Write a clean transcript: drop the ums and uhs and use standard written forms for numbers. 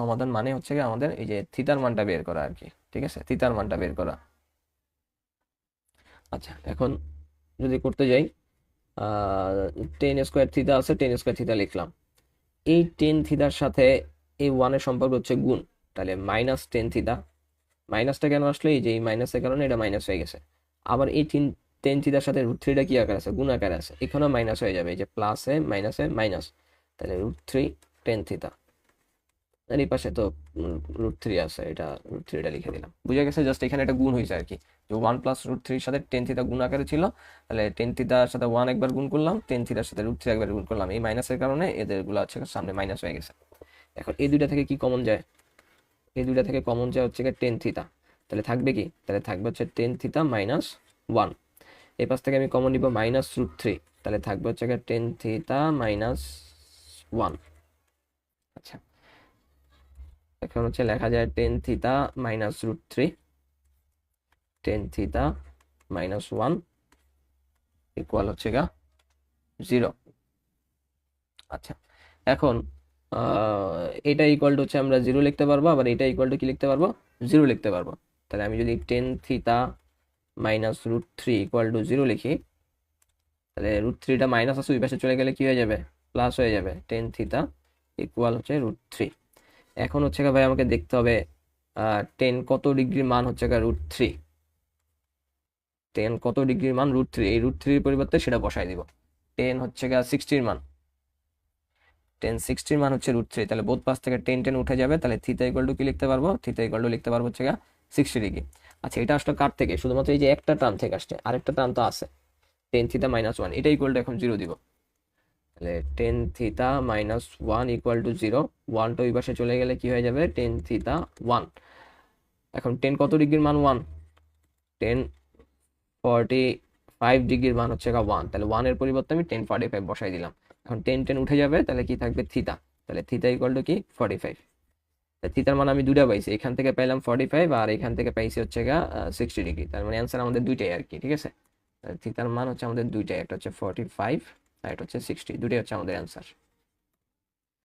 সমাধান মানে হচ্ছে কি আমাদের এই যে থিতার মানটা বের করা আর কি, ঠিক আছে, থিতার মানটা বের করা। আচ্ছা, এখন যদি করতে যাই, টেন স্কোয়ার থিতা আছে, টেন স্কোয়ার থিতা লিখলাম। এই টেন থিতার সাথে এই ওয়ানের সম্পর্ক হচ্ছে গুণ, তাহলে মাইনাস টেন থিতা। মাইনাসটা কেন আসলো? এই যে এই মাইনাসের কারণে এটা মাইনাস হয়ে গেছে। আবার এই টেন থিতার সাথে রুট থ্রিটা কি আকার আছে? গুণ আকারে আছে, এখানেও মাইনাস হয়ে যাবে, এই যে প্লাসে মাইনাসে মাইনাস, তাহলে রুট থ্রি টেন থিতা। আর এই পাশে তো রুট থ্রি আছে, এটা রুট থ্রিটা লিখে দিলাম, বুঝে গেছে? জাস্ট এখানে একটা গুণ হয়েছে আর কি, যে ওয়ান প্লাস রুট থ্রির সাথে টেন থিতা গুণ আকারে ছিল, তাহলে টেন থিতার সাথে ওয়ান একবার গুণ করলাম, টেন থিতার সাথে রুট থ্রি একবার গুণ করলাম, এই মাইনাসের কারণে এদের গুলো হচ্ছে সামনে মাইনাস হয়ে গেছে। এখন এই দুইটা থেকে কি কমন যায়? এই দুইটা থেকে কমন যায় হচ্ছে টেন থিতা, তাহলে থাকবে কি? তাহলে থাকবে হচ্ছে টেন থিতা মাইনাস ওয়ান। এই পাশ থেকে আমি কমন নিব মাইনাস রুট থ্রি, তাহলে থাকবে হচ্ছে টেন থিতা মাইনাস ওয়ান। আচ্ছা, এখন হচ্ছে লেখা যায় ten theta minus root three, ten theta minus one equal হচ্ছে জিরো। আচ্ছা, এখন এটা ইকুয়াল টু হচ্ছে আমরা জিরো লিখতে পারবো, আবার এটা ইকুয়াল টু কি লিখতে পারবো? জিরো লিখতে পারবো। তাহলে আমি যদি ten theta minus root three equal to zero লিখি, তাহলে রুট থ্রিটা মাইনাস আছে, ওই পাশে চলে গেলে কি হয়ে যাবে? প্লাস হয়ে যাবে। টেন থিতা ইকুয়াল হচ্ছে রুট থ্রি। এখন হচ্ছে ভাই আমাকে দেখতে হবে টেন কত ডিগ্রির মান হচ্ছে রুট থ্রি, টেন কত ডিগ্রির মান রুট থ্রি, এই রুট থ্রির পরিবর্তে সেটা বসাই দিব। টেন হচ্ছে সিক্সটির মান, টেন সিক্সটির মান হচ্ছে রুট থ্রি, তাহলে বোধ পাশ থেকে টেন টেন উঠে যাবে, তাহলে থিতা ইকুয়াল টু কি লিখতে পারবো? থিতা ইকুয়াল টু লিখতে পারবো হচ্ছে 60 ডিগ্রি। আচ্ছা, এটা আসলে কার থেকে? শুধুমাত্র এই যে একটা টার্ম থেকে আসছে, আরেকটা টার্ম তো আছে টেন থিতা মাইনাস ওয়ান, এটা ইকুয়াল টু এখন জিরো দিব। তাহলে ten theta minus one equal to zero, ওয়ানটা ওই পাশে চলে গেলে কি হয়ে যাবে? টেন থিতা ওয়ান। এখন টেন কত ডিগ্রির মান? ওয়ান। টেন 45 ডিগ্রির মান হচ্ছে ওয়ান, তাহলে ওয়ানের পরিবর্তে আমি 1045 বসাই দিলাম। এখন টেন টেন উঠে যাবে, তাহলে কি থাকবে? থিতা। তাহলে থিতা ইকুয়াল টু কি? 45। থিতার মান আমি দুইটা পাইছি, এখান থেকে পাইলাম 45 আর এখান থেকে পাইছি হচ্ছে 60 ডিগ্রি, তার মানে অ্যান্সার আমাদের দুইটাই আর কি, ঠিক আছে? থিতার মান হচ্ছে আমাদের দুইটাই, একটা হচ্ছে 45 আর একটা হচ্ছে 60, দুইটাই হচ্ছে আমাদের অ্যান্সার।